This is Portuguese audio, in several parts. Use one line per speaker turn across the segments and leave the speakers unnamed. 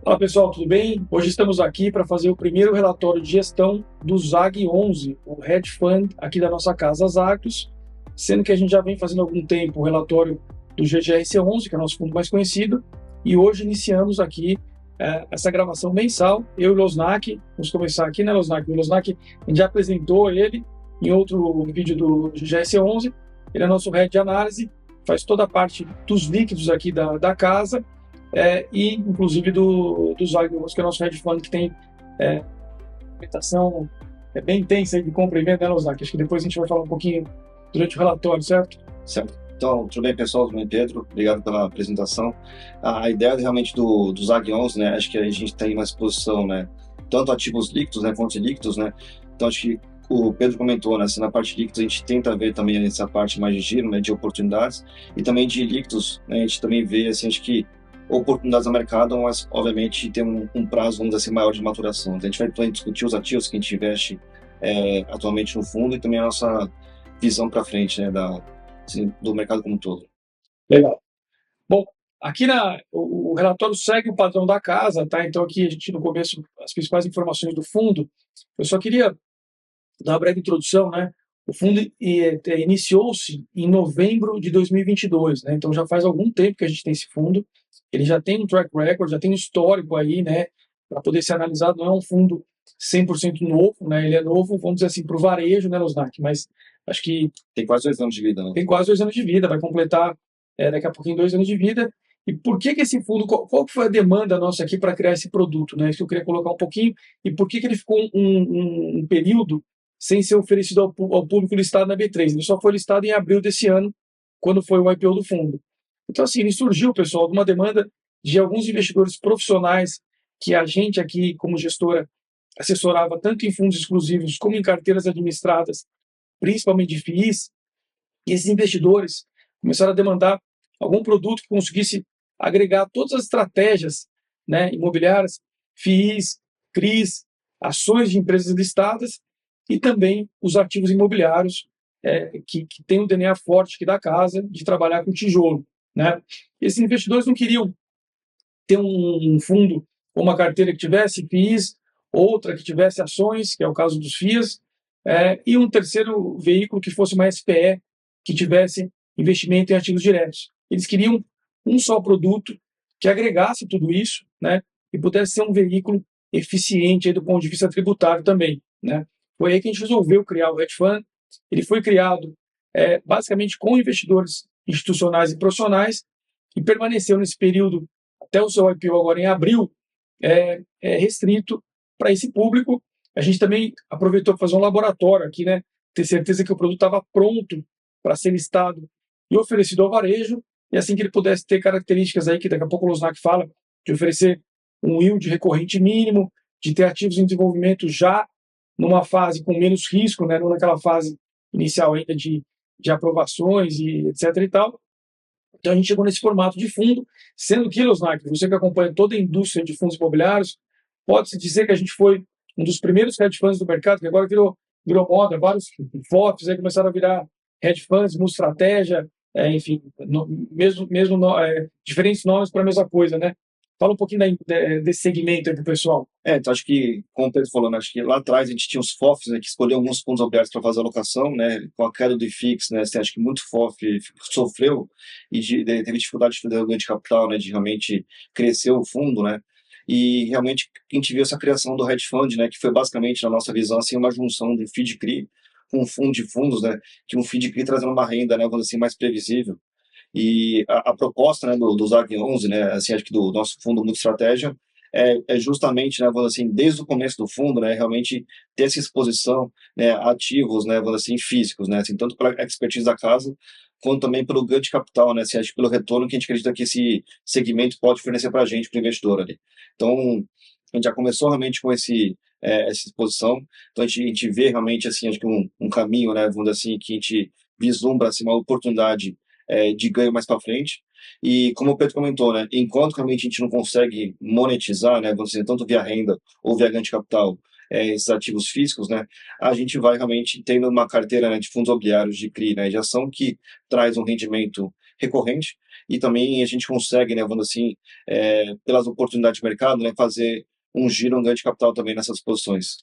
Fala pessoal, tudo bem? Hoje estamos aqui para fazer o primeiro relatório de gestão do ZAG11, o Hedge Fund aqui da nossa casa Zagros, sendo que a gente já vem fazendo há algum tempo o relatório do GGRC11, que é o nosso fundo mais conhecido, e hoje iniciamos aqui essa gravação mensal. Eu e o Losnak, vamos começar aqui, né, Losnak? O Losnak, a gente já apresentou ele em outro vídeo do GGRC11, ele é nosso head de análise, faz toda a parte dos líquidos aqui da casa, e inclusive dos Agros, que é o nosso hedge fund, que tem documentação bem intensa de compra e venda, né, Losnak? Acho que depois a gente vai falar um pouquinho durante o relatório, certo?
Certo. Então, tudo bem, pessoal? Tudo bem, Pedro? Obrigado pela apresentação. A ideia realmente do ZAG11, né? Acho que a gente tem uma exposição, né? Tanto ativos líquidos, né? Fontes líquidos, né? Então, acho que o Pedro comentou, né? Se na parte líquida a gente tenta ver também nessa parte mais de giro, né? De oportunidades e também de líquidos, né? A gente também vê, assim, acho que oportunidades no mercado, mas obviamente tem um prazo, vamos dizer assim, maior de maturação. Então, a gente vai também discutir os ativos que a gente investe atualmente no fundo e também a nossa visão para frente, né? Assim, do mercado como um todo.
Legal. Bom, aqui o relatório segue o padrão da casa, tá? Então aqui a gente no começo, as principais informações do fundo. Eu só queria dar uma breve introdução, né? O fundo iniciou-se em novembro de 2022, né? Então já faz algum tempo que a gente tem esse fundo. Ele já tem um track record, já tem um histórico aí, né? Para poder ser analisado, não é um fundo 100% novo, né? Ele é novo, vamos dizer assim, para o varejo, né, Losnak? Mas acho que
Tem quase 2 anos de vida, né?
tem quase 2 anos de vida, vai completar daqui a pouquinho 2 anos de vida. E por que esse fundo, qual foi a demanda nossa aqui para criar esse produto? Né? Isso que eu queria colocar um pouquinho. E por que ele ficou um período sem ser oferecido ao público listado na B3? Ele só foi listado em abril desse ano, quando foi o IPO do fundo. Então, assim, ele surgiu, pessoal, de uma demanda de alguns investidores profissionais que a gente aqui, como gestora, assessorava tanto em fundos exclusivos como em carteiras administradas, principalmente de FIIs, e esses investidores começaram a demandar algum produto que conseguisse agregar todas as estratégias, né, imobiliárias, FIIs, CRIs, ações de empresas listadas e também os ativos imobiliários que têm um DNA forte aqui da casa de trabalhar com tijolo. Né? Esses investidores não queriam ter um fundo ou uma carteira que tivesse FIIs, outra que tivesse ações, que é o caso dos FIAs, e um terceiro veículo que fosse uma SPE, que tivesse investimento em ativos diretos. Eles queriam um só produto que agregasse tudo isso, né, e pudesse ser um veículo eficiente aí do ponto de vista tributário também. Né. Foi aí que a gente resolveu criar o Hedge Fund. Ele foi criado basicamente com investidores institucionais e profissionais e permaneceu nesse período até o seu IPO agora em abril, restrito para esse público. A gente também aproveitou para fazer um laboratório aqui, né? Ter certeza que o produto estava pronto para ser listado e oferecido ao varejo, e assim que ele pudesse ter características aí, que daqui a pouco o Losnak fala, de oferecer um yield recorrente mínimo, de ter ativos em desenvolvimento já numa fase com menos risco, né? Não naquela fase inicial ainda de aprovações e etc e tal. Então a gente chegou nesse formato de fundo, sendo que, Losnak, você que acompanha toda a indústria de fundos imobiliários, pode-se dizer que a gente foi um dos primeiros hedge funds do mercado, que agora virou moda, vários FOFs aí começaram a virar hedge funds, multi-estratégia, enfim, diferentes nomes para a mesma coisa, né? Fala um pouquinho desse segmento aí para o pessoal.
Então acho que, como o Pedro falou, né, acho que lá atrás a gente tinha os FOFs, né, que escolhiam alguns fundos imobiliários para fazer alocação, né, com a queda do IFIX, né, assim, acho que muito FOF sofreu e teve dificuldade de fazer o ganho de capital, né, de realmente crescer o fundo, né, e realmente a gente viu essa criação do hedge fund, né, que foi basicamente, na nossa visão, assim, uma junção de FII de CRI com um fundo de fundos, né, que um FII de CRI trazendo uma renda, né, vamos assim, mais previsível. E a proposta, né, do ZAG 11, né, assim, acho que do nosso fundo Multi-Estratégia, é justamente, né, vamos assim, desde o começo do fundo, né, realmente ter essa exposição, né, a ativos, né, vamos assim, físicos, né, assim, tanto pela expertise da casa, quanto também pelo ganho de capital, né, assim, acho que pelo retorno que a gente acredita que esse segmento pode fornecer para a gente, para o investidor ali. Então, a gente já começou realmente com essa exposição, então a gente vê realmente, assim, acho que um caminho, né, vamos dizer assim, que a gente vislumbra, assim, uma oportunidade de ganho mais para frente. E como o Pedro comentou, né, enquanto realmente a gente não consegue monetizar, né, vamos dizer, tanto via renda ou via ganho de capital, esses ativos físicos, né, a gente vai realmente tendo uma carteira, né, de fundos imobiliários de CRI, né, de ação que traz um rendimento recorrente e também a gente consegue, né, vamos assim, pelas oportunidades de mercado, né, fazer um giro, um ganho de capital também nessas posições.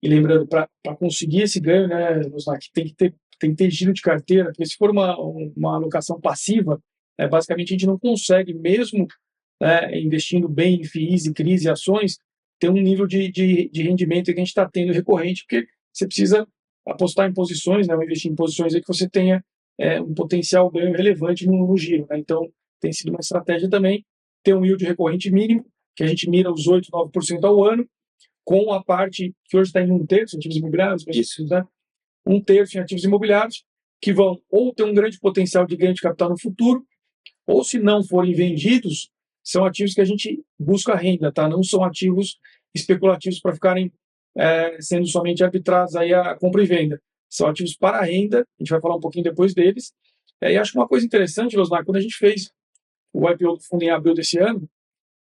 E lembrando, para conseguir esse ganho, né, Rosnak, tem que ter giro de carteira, porque se for uma alocação passiva, basicamente a gente não consegue, mesmo investindo bem em FIIs e CRIs e ações, ter um nível de rendimento que a gente está tendo recorrente, porque você precisa apostar em posições, ou investir em posições aí que você tenha um potencial ganho relevante no giro. Né? Então, tem sido uma estratégia também ter um yield recorrente mínimo, que a gente mira os 8, 9% ao ano, com a parte que hoje está em um terço em ativos imobiliários, né? Um terço em ativos imobiliários, que vão ou ter um grande potencial de ganho de capital no futuro, ou se não forem vendidos, são ativos que a gente busca renda, tá? Não são ativos especulativos para ficarem sendo somente arbitrados aí a compra e venda. São ativos para renda, a gente vai falar um pouquinho depois deles. E acho que uma coisa interessante, Losmar, quando a gente fez o IPO do fundo em abril desse ano,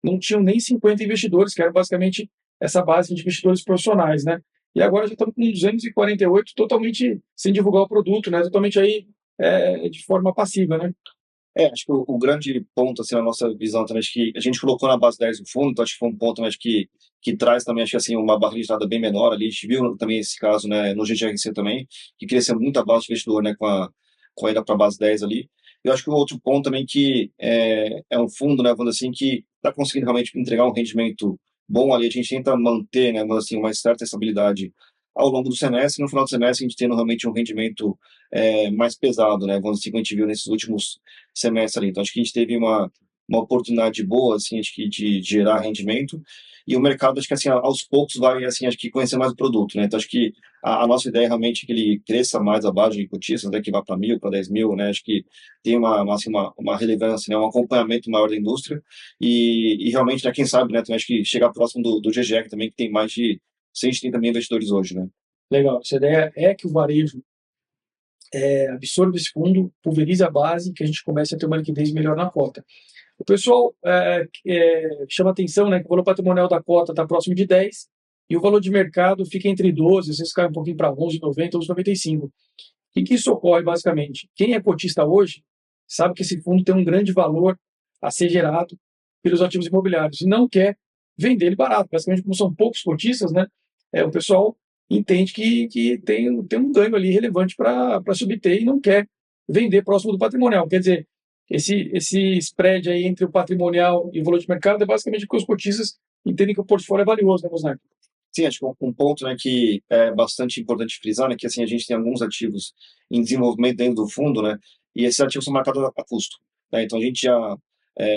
não tinham nem 50 investidores, que era basicamente essa base de investidores profissionais, né? E agora já estamos com 248 totalmente sem divulgar o produto, né? Totalmente aí de forma passiva, né?
Acho que o grande ponto, assim, na nossa visão também, acho que a gente colocou na base 10 do fundo, então acho que foi um ponto, né, acho que traz também, acho que assim, uma barra de entrada bem menor ali, a gente viu também esse caso, né, no GGRC também, que cresceu muito a base de investidor, né, com a ida para a base 10 ali. Eu acho que o outro ponto também que é um fundo, né, vamos assim, que está conseguindo realmente entregar um rendimento bom ali, a gente tenta manter, né, vamos assim, uma certa estabilidade ao longo do semestre, no final do semestre a gente tendo realmente um rendimento mais pesado, né, vamos assim, como a gente viu nesses últimos semestre ali. Então, acho que a gente teve uma oportunidade boa, assim, acho que de gerar rendimento, e o mercado, acho que, assim, aos poucos vai, assim, acho que conhecer mais o produto, né? Então, acho que a nossa ideia realmente é que ele cresça mais a base de cotistas, né? Que vá para 1.000, para 10.000, né? Acho que tem assim, uma relevância, né? Um acompanhamento maior da indústria, e realmente, né? Quem sabe, né? Também acho que chegar próximo do GGEC também, que tem mais de 130 mil investidores hoje, né?
Legal. Essa ideia é que o varejo absorva esse fundo, pulverize a base, que a gente comece a ter uma liquidez melhor na cota. O pessoal chama atenção, né, que o valor patrimonial da cota está próximo de 10 e o valor de mercado fica entre 12, às vezes cai um pouquinho para 11,90, 11,95. O que isso ocorre, basicamente? Quem é cotista hoje sabe que esse fundo tem um grande valor a ser gerado pelos ativos imobiliários e não quer vender ele barato. Basicamente, como são poucos cotistas, né, o pessoal entende que tem um ganho ali relevante para se obter e não quer vender próximo do patrimonial. Quer dizer, esse spread aí entre o patrimonial e o valor de mercado é basicamente porque os cotistas entendem que o portfólio é valioso, né, Mosnar?
Sim, acho que um ponto, né, que é bastante importante frisar, né, que assim a gente tem alguns ativos em desenvolvimento dentro do fundo, né, e esses ativos são marcados a custo, né, então a gente já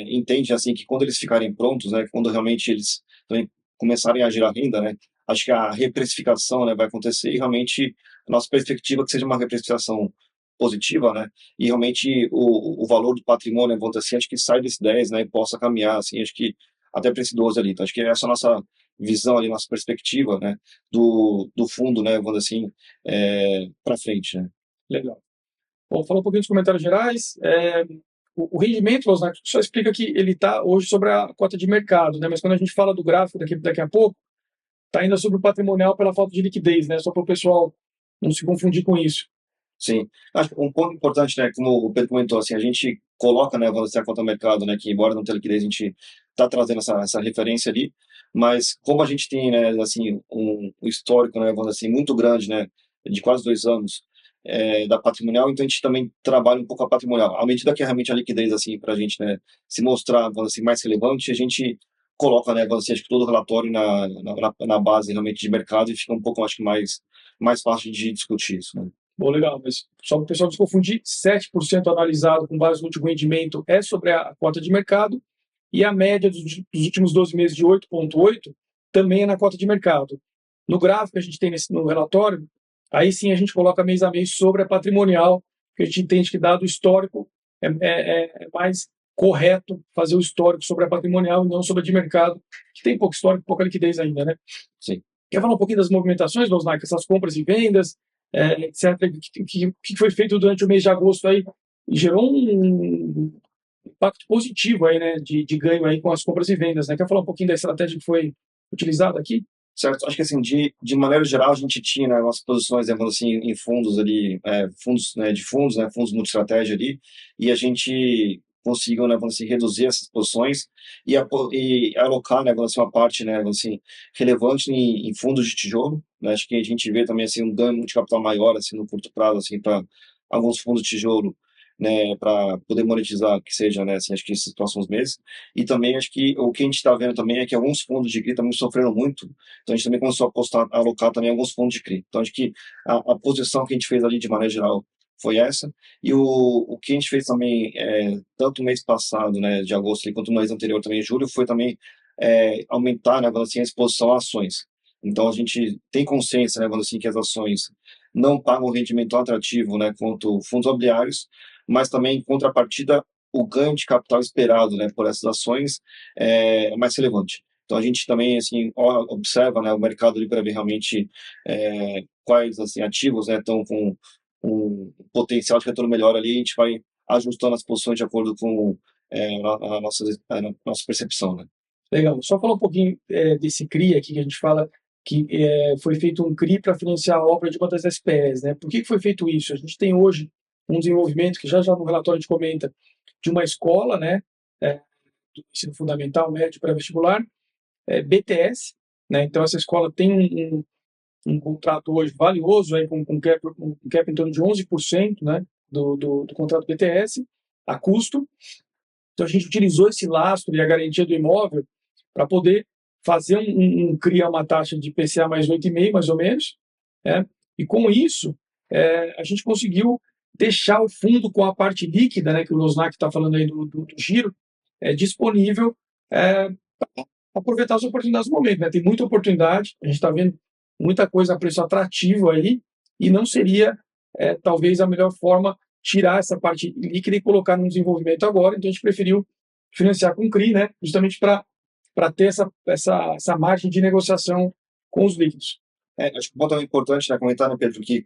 entende assim que quando eles ficarem prontos, né, quando realmente eles também começarem a gerar renda, né, acho que a reprecificação, né, vai acontecer e realmente a nossa perspectiva é que seja uma reprecificação positiva, né, e realmente o valor do patrimônio, vamos dizer assim, acho que sai desse 10, né, e possa caminhar, assim, acho que até para esse 12 ali, então acho que essa é a nossa visão ali, nossa perspectiva, né, do fundo, né, vamos assim, para frente, né.
Legal. Bom, falou um pouquinho dos comentários gerais. O rendimento, Osnak, só explica que ele está hoje sobre a cota de mercado, né? Mas quando a gente fala do gráfico daqui a pouco, está ainda sobre o patrimonial pela falta de liquidez, né? Só para o pessoal não se confundir com isso.
Sim. Acho que um ponto importante, né, como o Pedro comentou, assim, a gente coloca, né, vamos dizer, a cota do mercado, né, que embora não tenha liquidez, a gente está trazendo essa referência ali, mas como a gente tem, né, assim, um histórico, né, vamos dizer assim, muito grande, né, de quase 2 anos, da patrimonial, então a gente também trabalha um pouco a patrimonial. À medida que realmente a liquidez, assim, para a gente, né, se mostrar, vamos dizer assim, mais relevante, a gente coloca, né, vamos dizer, acho que todo o relatório na base realmente de mercado e fica um pouco, acho que mais fácil de discutir isso, né.
Bom, legal, mas só para o pessoal não se confundir, 7% analisado com base no último rendimento é sobre a cota de mercado e a média dos últimos 12 meses de 8,8 também é na cota de mercado. No gráfico que a gente tem no relatório, aí sim a gente coloca mês a mês sobre a patrimonial, porque a gente entende que dado histórico é mais correto fazer o histórico sobre a patrimonial e não sobre a de mercado, que tem pouco histórico, pouca liquidez ainda, né?
Sim.
Quer falar um pouquinho das movimentações, Losnak, essas compras e vendas, etc., que foi feito durante o mês de agosto aí, e gerou um impacto positivo aí, né, de ganho aí com as compras e vendas, né? Quer falar um pouquinho da estratégia que foi utilizada aqui?
Certo, acho que assim, de maneira geral, a gente tinha, né, umas posições, né, assim, em fundos ali, fundos, né, de fundos, né, fundos multi-estratégia ali, e a gente consigam, né, vamos assim, reduzir essas posições e alocar, né, vamos assim, uma parte, né, vamos assim, relevante em fundos de tijolo, né? Acho que a gente vê também assim um ganho de capital maior assim no curto prazo assim para alguns fundos de tijolo, né, para poder monetizar, que seja, né, assim, acho que esses próximos meses. E também acho que o que a gente está vendo também é que alguns fundos de CRI também sofreram muito, então a gente também começou a apostar, a alocar também alguns fundos de CRI. Então acho que a posição que a gente fez ali de maneira geral foi essa, e o que a gente fez também, tanto no mês passado, né, de agosto, quanto no mês anterior também, em julho, foi também aumentar, né, assim, a exposição a ações. Então a gente tem consciência, né, assim, que as ações não pagam rendimento tão atrativo, né, quanto fundos imobiliários, mas também, em contrapartida, o ganho de capital esperado, né, por essas ações é mais relevante. Então a gente também assim observa, né, o mercado ali para ver realmente quais assim ativos, né, estão com um potencial de retorno melhor ali, a gente vai ajustando as posições de acordo com a nossa percepção, né?
Legal. Só falar um pouquinho desse CRI aqui que a gente fala que foi feito um CRI para financiar a obra de uma das SPEs, né? Por que foi feito isso? A gente tem hoje um desenvolvimento que já no relatório a gente comenta de uma escola, né? Do ensino fundamental, médio, pré-vestibular, BTS, né? Então essa escola tem um contrato hoje valioso aí com cap em torno de 11%, né? Do contrato BTS a custo. Então a gente utilizou esse lastro e a garantia do imóvel para poder fazer criar uma taxa de IPCA mais 8,5, mais ou menos, né? E com isso, a gente conseguiu deixar o fundo com a parte líquida, né, que o Losnak está falando aí do giro, disponível para aproveitar as oportunidades do momento. Né? Tem muita oportunidade, a gente está vendo muita coisa a preço atrativo aí, e não seria, talvez, a melhor forma tirar essa parte líquida e colocar no desenvolvimento agora, então a gente preferiu financiar com CRI, né, justamente para ter essa margem de negociação com os líquidos.
Acho que um ponto importante, né, comentar, né, Pedro, que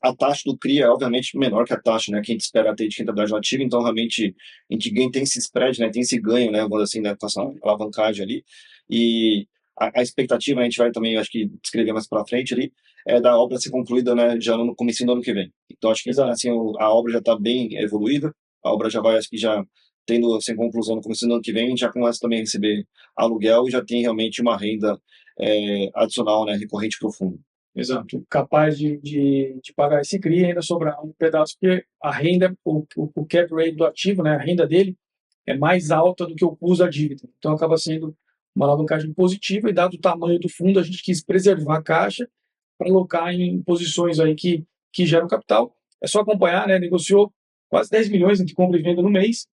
a taxa do CRI é obviamente menor que a taxa, né, que a gente espera ter de rentabilidade ativa, então realmente a gente ganha, tem esse spread, né, tem esse ganho, né, vamos assim, né, com essa alavancagem ali, e a expectativa, a gente vai também, acho que, descrever mais para frente ali, é da obra ser concluída, né, já no começo do ano que vem. Então acho que assim, a obra já está bem evoluída, a obra já vai, acho que já tendo assim, conclusão no começo do ano que vem, a gente já começa também a receber aluguel e já tem realmente uma renda adicional, né, recorrente para o fundo.
Exato, capaz de pagar esse CRI e ainda sobrar um pedaço, porque a renda, o cap rate do ativo, né, a renda dele é mais alta do que o custo da dívida. Então acaba sendo uma alavancagem positiva e dado o tamanho do fundo, a gente quis preservar a caixa para alocar em posições aí que geram capital. É só acompanhar, né, negociou quase 10 milhões entre compra e venda no mês,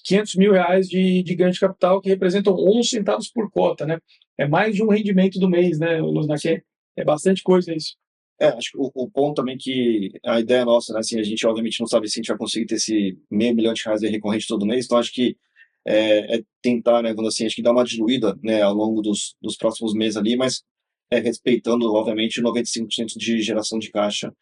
500 mil reais de ganho de capital, que representam 11 centavos por cota, né? É mais de um rendimento do mês, né, Losnak? É bastante coisa isso.
Acho que o ponto também que a ideia nossa, né, assim, a gente obviamente não sabe se a gente vai conseguir ter esse meio milhão de reais de recorrente todo mês, então acho que tentar, né, quando assim, acho que dar uma diluída, né, ao longo dos próximos meses ali, mas respeitando, obviamente, 95% de geração de caixa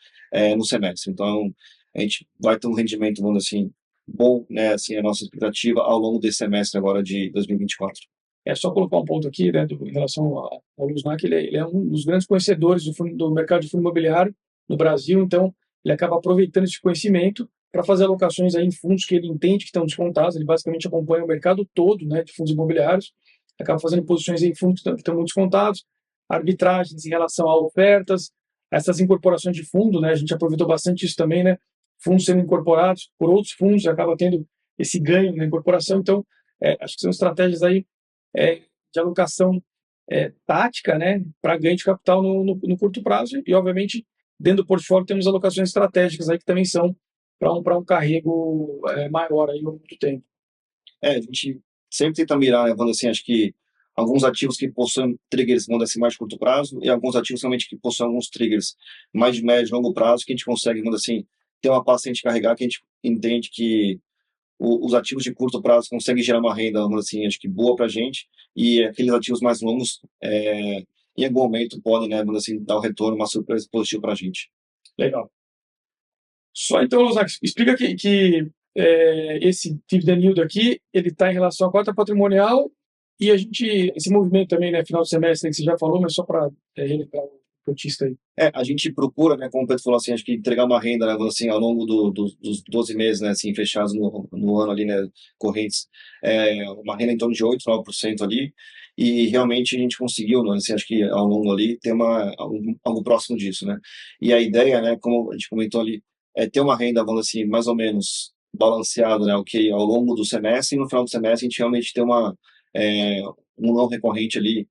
no semestre. Então, a gente vai ter um rendimento, vamos assim, bom, né, assim, a nossa expectativa ao longo desse semestre agora de 2024.
É só colocar um ponto aqui, né, em relação ao Luznak, ele é um dos grandes conhecedores do mercado de fundo imobiliário no Brasil, então ele acaba aproveitando esse conhecimento para fazer alocações aí em fundos que ele entende que estão descontados, ele basicamente acompanha o mercado todo, né, de fundos imobiliários, acaba fazendo posições em fundos que estão muito descontados, arbitragens em relação a ofertas, essas incorporações de fundo, né, a gente aproveitou bastante isso também, né, fundos sendo incorporados por outros fundos, acaba tendo esse ganho na incorporação, então acho que são estratégias aí de alocação tática, né, para ganho de capital no curto prazo e, obviamente, dentro do portfólio temos alocações estratégicas aí que também são para um carrego maior aí ao longo do tempo.
A gente sempre tenta mirar, né, vamos assim, acho que alguns ativos que possuem triggers, vamos assim, mais de curto prazo e alguns ativos realmente que possuem alguns triggers mais de médio e longo prazo que a gente consegue, vamos assim, ter uma paciente carregar que a gente entende que os ativos de curto prazo conseguem gerar uma renda, vamos assim, acho que boa para a gente, e aqueles ativos mais longos, em algum momento, podem, né, vamos assim, dar um retorno, uma surpresa positiva para a gente.
Legal. Só então, Lozak, explica que esse dividend yield aqui, ele está em relação à cota patrimonial e esse movimento também, né, final de semestre, que você já falou, mas só para relembrar o cotista aí?
A gente procura, né, como o Pedro falou, assim, acho que entregar uma renda, né, assim, ao longo dos 12 meses, né, assim, fechados no ano ali, né, correntes, uma renda em torno de 8, 9% ali, e realmente a gente conseguiu, né, assim, acho que ao longo ali, ter algo próximo disso, né. E a ideia, né, como a gente comentou ali, é ter uma renda, vamos dizer assim, mais ou menos balanceada, né, ok, ao longo do semestre, e no final do semestre a gente realmente ter é, um não recorrente ali,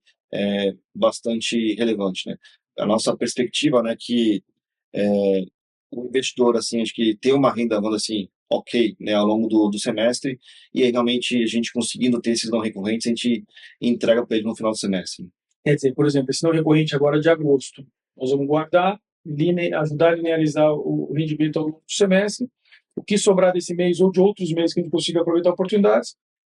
bastante relevante, né. A nossa perspectiva, né, que é, o investidor, assim, acho que ter uma renda, vamos dizer assim, ok, né, ao longo do semestre, e aí realmente a gente conseguindo ter esses não recorrentes, a gente entrega para ele no final do semestre.
Quer dizer, por exemplo, esse não recorrente agora de agosto, nós vamos guardar, ajudar a linearizar o rendimento ao longo do semestre, o que sobrar desse mês ou de outros meses que a gente consiga aproveitar oportunidades,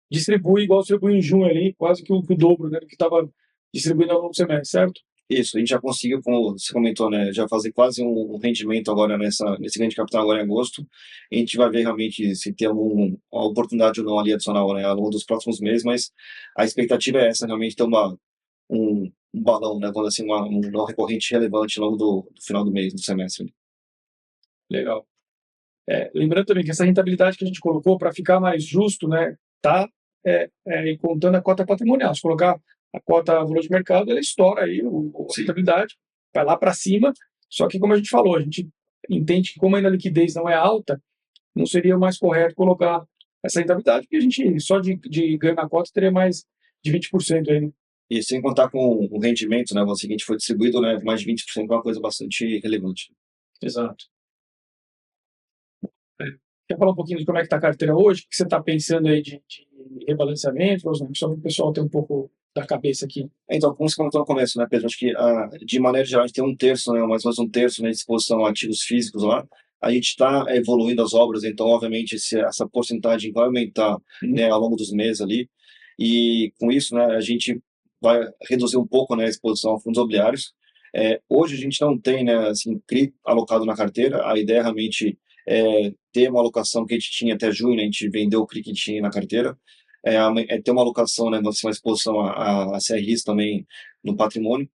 distribui igual distribui em junho ali, quase que o dobro, né, do que estava distribuindo ao longo do semestre, certo?
Isso, a gente já conseguiu, como você comentou, né, já fazer quase um rendimento agora nesse ganho de capital agora em agosto. A gente vai ver realmente se tem uma oportunidade ou não ali adicional, né, ao longo dos próximos meses, mas a expectativa é essa, realmente ter um balão, né, quando assim, um não recorrente relevante ao longo do final do mês, do semestre.
Legal. Lembrando também que essa rentabilidade que a gente colocou, para ficar mais justo, né, tá contando a cota patrimonial. Se colocar a cota valor de mercado, ela estoura aí a rentabilidade, vai lá para cima. Só que, como a gente falou, a gente entende que como ainda a liquidez não é alta, não seria mais correto colocar essa rentabilidade, porque a gente só de ganho na cota teria mais de 20% aí, né?
E sem contar com o rendimento, né, o seguinte foi distribuído, né, mais de 20% é uma coisa bastante relevante.
Exato. Quer falar um pouquinho de como é que está a carteira hoje? O que você está pensando aí de rebalanceamento, Rosane? Só para o pessoal ter um pouco da cabeça aqui.
Então, como você comentou no começo, né, Pedro, acho que de maneira geral a gente tem um terço, né, mais ou menos um terço, né, de exposição a ativos físicos lá. A gente está evoluindo as obras, então, obviamente, essa porcentagem vai aumentar, né, ao longo dos meses ali. E com isso, né, a gente vai reduzir um pouco, né, a exposição a fundos imobiliários. Hoje a gente não tem, né, assim, CRI alocado na carteira. A ideia realmente é ter uma alocação que a gente tinha até junho, né, a gente vendeu o CRI que tinha na carteira, ter uma alocação, né, uma exposição a CRIs também no patrimônio,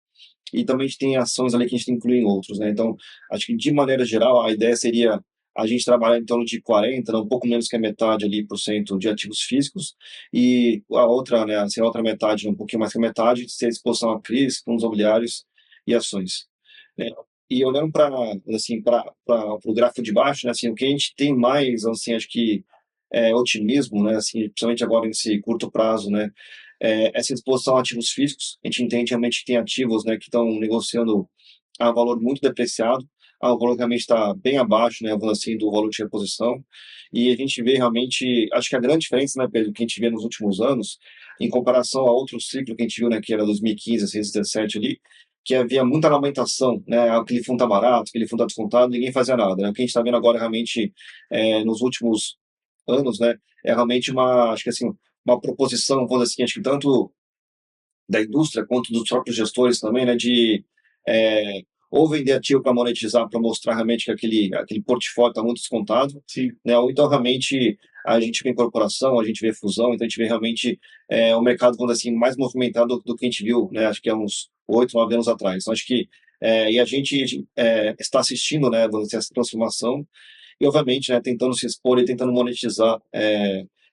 e também a gente tem ações ali que a gente tem que incluir em outros, né, então acho que de maneira geral a ideia seria a gente trabalhar em torno de 40, né, um pouco menos que a metade ali por cento de ativos físicos, e a outra, né, assim, a outra metade, um pouquinho mais que a metade, ser exposição a CRIs, fundos imobiliários e ações, né. E olhando para assim para o gráfico de baixo, né, assim, o que a gente tem mais, assim, acho que otimismo, né, assim, principalmente agora nesse curto prazo, né, essa exposição a ativos físicos. A gente entende realmente que tem ativos, né, que estão negociando a valor muito depreciado, a valor que realmente está bem abaixo, né, vamos assim, do valor de reposição, e a gente vê realmente, acho que a grande diferença, né, Pedro, que a gente vê nos últimos anos, em comparação a outro ciclo que a gente viu, né, que era 2015, 2016, 2017 ali, que havia muita lamentação, né, aquele fundo está barato, aquele fundo está descontado, ninguém fazia nada, né, o que a gente está vendo agora realmente nos últimos anos, né, é realmente acho que assim, uma proposição, vamos dizer assim, acho que tanto da indústria quanto dos próprios gestores também, né, de é, ou vender ativo para monetizar, para mostrar realmente que aquele portfólio está muito descontado,
Sim.
né, ou então realmente a gente vê incorporação, a gente vê fusão, então a gente vê realmente o mercado, vamos dizer assim, mais movimentado do que a gente viu, né, acho que há uns 8, 9 anos atrás. Então acho que e a gente está assistindo, né, vamos dizer, essa transformação, e obviamente, né, tentando se expor e tentando monetizar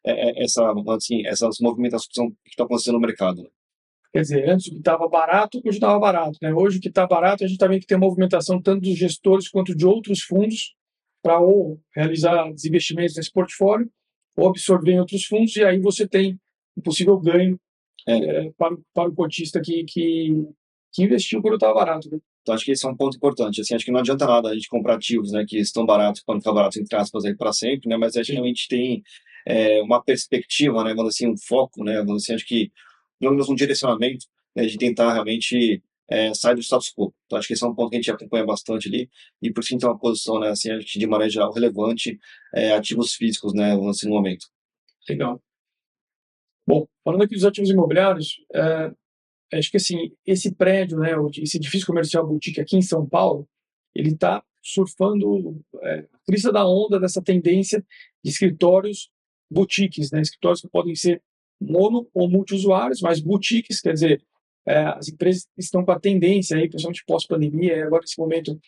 essas movimentações que estão acontecendo no mercado.
Quer dizer, antes o que estava barato, hoje estava barato, né? Hoje o que está barato, a gente está vendo que tem movimentação tanto dos gestores quanto de outros fundos para ou realizar desinvestimentos nesse portfólio ou absorver em outros fundos, e aí você tem um possível ganho para o cotista que investiu quando estava barato, né?
Então, acho que esse é um ponto importante. Assim, acho que não adianta nada a gente comprar ativos, né, que estão baratos, quando ficar baratos, entre aspas, aí para sempre, né, mas acho que a gente tem uma perspectiva, né, vamos assim, um foco, né, vamos assim, acho que pelo menos um direcionamento, né, de tentar realmente sair do status quo. Então, acho que esse é um ponto que a gente acompanha bastante ali, e por isso a gente tem uma posição, né, assim, acho que de maneira geral relevante, ativos físicos, né, vamos assim, no momento.
Legal. Bom, falando aqui dos ativos imobiliários, acho que assim, esse prédio, né, esse edifício comercial boutique aqui em São Paulo, ele está surfando a crista da onda dessa tendência de escritórios boutiques, né, escritórios que podem ser mono ou multiusuários, mas boutiques, quer dizer, as empresas estão com a tendência, aí, principalmente pós-pandemia, agora nesse momento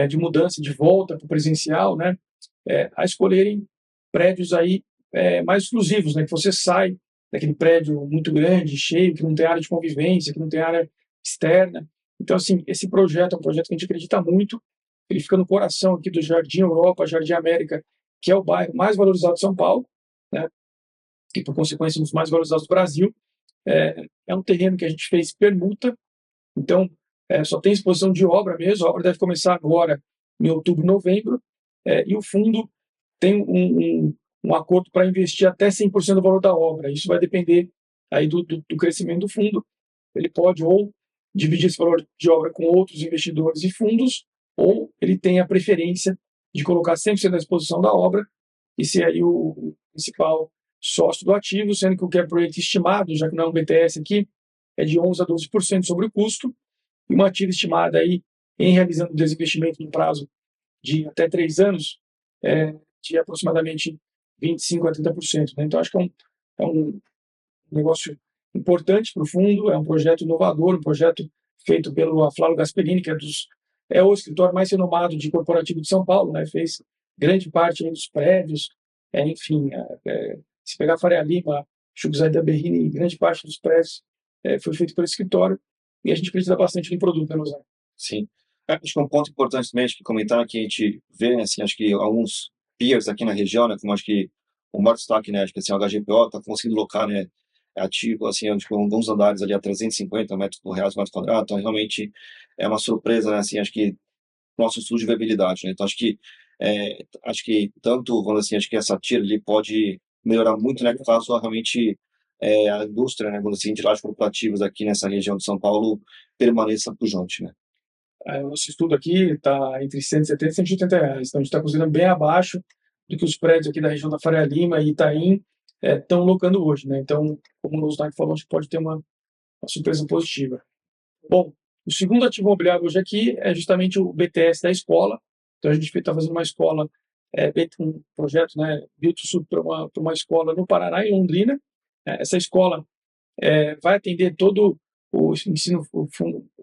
de mudança, de volta para o presencial, né, a escolherem prédios aí mais exclusivos, né, que você sai daquele prédio muito grande, cheio, que não tem área de convivência, que não tem área externa. Então, assim, esse projeto é um projeto que a gente acredita muito, ele fica no coração aqui do Jardim Europa, Jardim América, que é o bairro mais valorizado de São Paulo, né, e por consequência um dos mais valorizados do Brasil. É um terreno que a gente fez permuta, então só tem exposição de obra mesmo, a obra deve começar agora em outubro, novembro, e o fundo tem um acordo para investir até 100% do valor da obra. Isso vai depender aí do crescimento do fundo. Ele pode ou dividir esse valor de obra com outros investidores e fundos, ou ele tem a preferência de colocar 100% da exposição da obra e ser aí o principal sócio do ativo, sendo que o cap rate estimado, já que não é um BTS aqui, é de 11% a 12% sobre o custo, e uma ativa estimada aí em realizando o desinvestimento no prazo de até 3 anos, de aproximadamente 25% a 30%. Né? Então, acho que é um negócio importante para o fundo, é um projeto inovador, um projeto feito pelo Aflalo Gasperini, que é o escritório mais renomado de corporativo de São Paulo, né? Fez grande parte dos prédios, enfim, se pegar Faria Lima, Chucrzai da Berrini, grande parte dos prédios foi feito pelo escritório, e a gente acredita bastante no produto, né, Lozano?
Sim. Acho que um ponto importante também, acho que comentar que a gente vê, né, assim, acho que alguns peers aqui na região, né, como acho que o maior destaque, né, acho que assim, o HGPO está conseguindo locar, né, ativo, assim, acho que alguns andares ali a 350 metros por reais metro quadrado, então realmente é uma surpresa, né, assim, acho que nosso estudo de viabilidade, né, então acho que tanto, vamos dizer assim, acho que essa TIR ali pode melhorar muito, né, caso realmente a indústria, né, vamos dizer assim, de lajes corporativas aqui nessa região de São Paulo permaneça pujante, né.
O nosso estudo aqui está entre 170 e 180 reais, então a gente está considerando bem abaixo do que os prédios aqui da região da Faria Lima e Itaim estão locando hoje, né? Então, como o Luznak falou, a gente pode ter uma surpresa positiva. Bom, o segundo ativo imobiliário hoje aqui é justamente o BTS da escola. Então, a gente está fazendo uma escola, um projeto, né, Build to Suit para uma escola no Paraná, em Londrina. Essa escola vai atender todo o ensino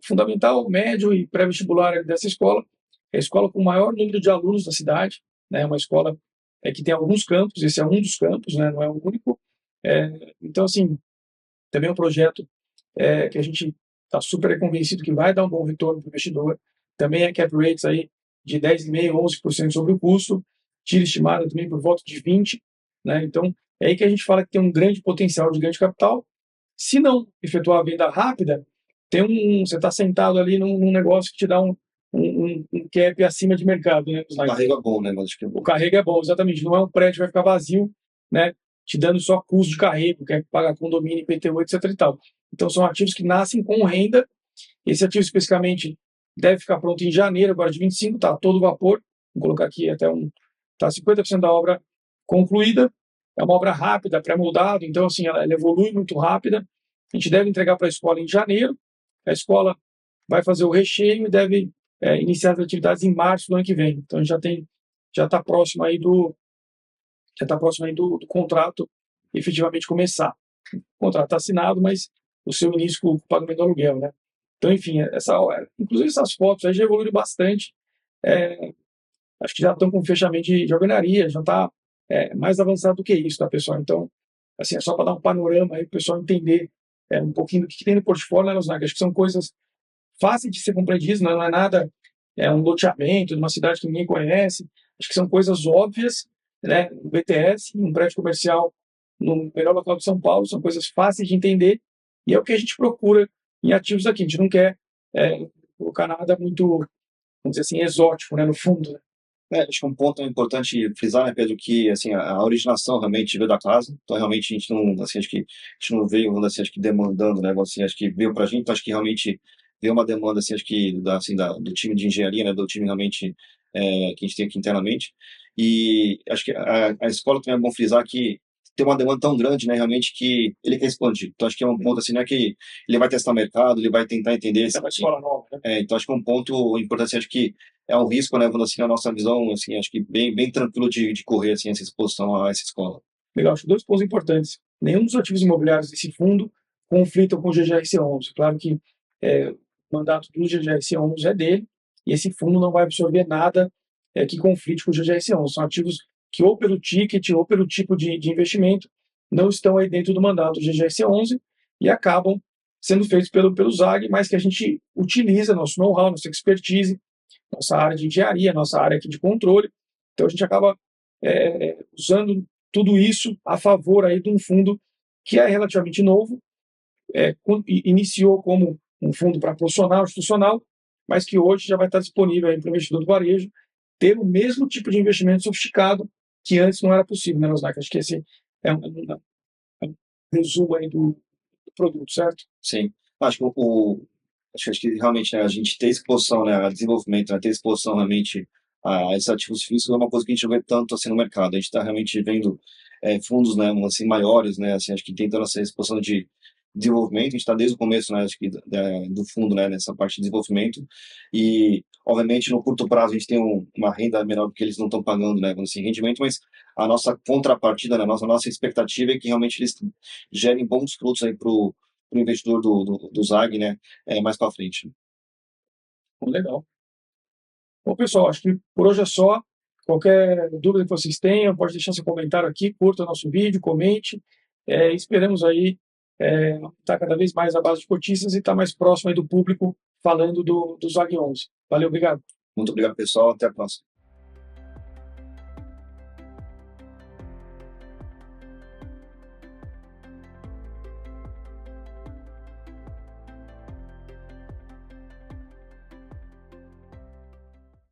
fundamental, médio e pré-vestibular dessa escola. É a escola com o maior número de alunos da cidade, né? É uma escola que tem alguns campos, esse é um dos campos, né? Não é o único. Então, assim, também é um projeto que a gente está super convencido que vai dar um bom retorno para o investidor. Também é cap rates aí de 10,5%, 11% sobre o custo, tira estimada também por volta de 20%. Né? Então, é aí que a gente fala que tem um grande potencial de ganho de capital. Se não efetuar a venda rápida, você está sentado ali num negócio que te dá um cap acima de mercado. Né?
O carrego é bom, né? Mas acho que
O carrego é bom, exatamente. Não é um prédio que vai ficar vazio, né? Te dando só custo de carrego, que é pagar condomínio, IPTU, etc. e tal. Então, são ativos que nascem com renda. Esse ativo, especificamente, deve ficar pronto em janeiro, agora de 25, está todo vapor. Vou colocar aqui até Está 50% da obra concluída. É uma obra rápida, pré-moldado, então, assim, ela evolui muito rápida. A gente deve entregar para a escola em janeiro. A escola vai fazer o recheio e deve iniciar as atividades em março do ano que vem. Então, a gente já está próximo aí do contrato efetivamente começar. O contrato está assinado, mas o seu início com o pagamento do aluguel, né? Então, enfim, inclusive essas fotos aí já evoluíram bastante. Acho que já estão com fechamento de alvenaria, já está mais avançado do que isso, tá, pessoal? Então, assim, é só para dar um panorama aí para o pessoal entender um pouquinho do que tem no portfólio, né, Rosnag? Acho que são coisas fáceis de ser compreendidas, não é nada, um loteamento de uma cidade que ninguém conhece. Acho que são coisas óbvias, né? Um BTS, um prédio comercial no melhor local de São Paulo, são coisas fáceis de entender e é o que a gente procura em ativos aqui. A gente não quer colocar nada muito, vamos dizer assim, exótico, né, no fundo. Né?
Acho que um ponto importante frisar, né, Pedro, que assim, a originação realmente veio da casa, então realmente a gente não, assim, acho que a gente não veio, vamos dizer assim, acho que demandando, né, assim, acho que veio para a gente, então acho que realmente veio uma demanda, assim, acho que do time de engenharia, né, do time realmente que a gente tem aqui internamente, e acho que a escola também é bom frisar que tem uma demanda tão grande, né, realmente, que ele quer expandir. Então, acho que é um ponto, assim, né, que ele vai testar o mercado, ele vai tentar entender...
É uma escola nova, né?
Então, acho que é um ponto importante, assim, acho que é um risco, né, assim, a nossa visão, assim, acho que bem tranquilo de correr, assim, essa exposição a essa escola.
Legal, acho 2 pontos importantes. Nenhum dos ativos imobiliários desse fundo conflitam com o GGRC11. Claro que o mandato do GGRC11 é dele, e esse fundo não vai absorver nada que conflite com o GGRC11. São ativos que, ou pelo ticket, ou pelo tipo de investimento, não estão aí dentro do mandato do GGRC11 e acabam sendo feitos pelo ZAG, mas que a gente utiliza nosso know-how, nossa expertise, nossa área de engenharia, nossa área aqui de controle. Então a gente acaba usando tudo isso a favor aí de um fundo que é relativamente novo, iniciou como um fundo para profissional, institucional, mas que hoje já vai estar disponível para o investidor do varejo ter o mesmo tipo de investimento sofisticado que antes não era possível, né, Rosnak? Acho que esse é um resumo aí do produto, certo?
Sim. Acho que acho que realmente, né, a gente ter exposição, né, a desenvolvimento, né, ter exposição realmente a esses ativos físicos é uma coisa que a gente não vê tanto assim no mercado. A gente está realmente vendo fundos, né, assim, maiores, né, assim, acho que tentando essa exposição de desenvolvimento. A gente está desde o começo, né, acho que do fundo, né, nessa parte de desenvolvimento. E, obviamente, no curto prazo a gente tem uma renda menor porque eles não estão pagando, né, assim, rendimento, mas a nossa contrapartida, né, nossa expectativa é que realmente eles gerem bons frutos aí para o investidor do ZAG, né, mais para frente.
Legal. Bom, pessoal, acho que por hoje é só. Qualquer dúvida que vocês tenham, pode deixar seu comentário aqui, curta o nosso vídeo, comente. Esperamos aí estar cada vez mais à base de cotistas e estar mais próximo aí do público falando do ZAG 11. Valeu, obrigado.
Muito obrigado, pessoal. Até a próxima.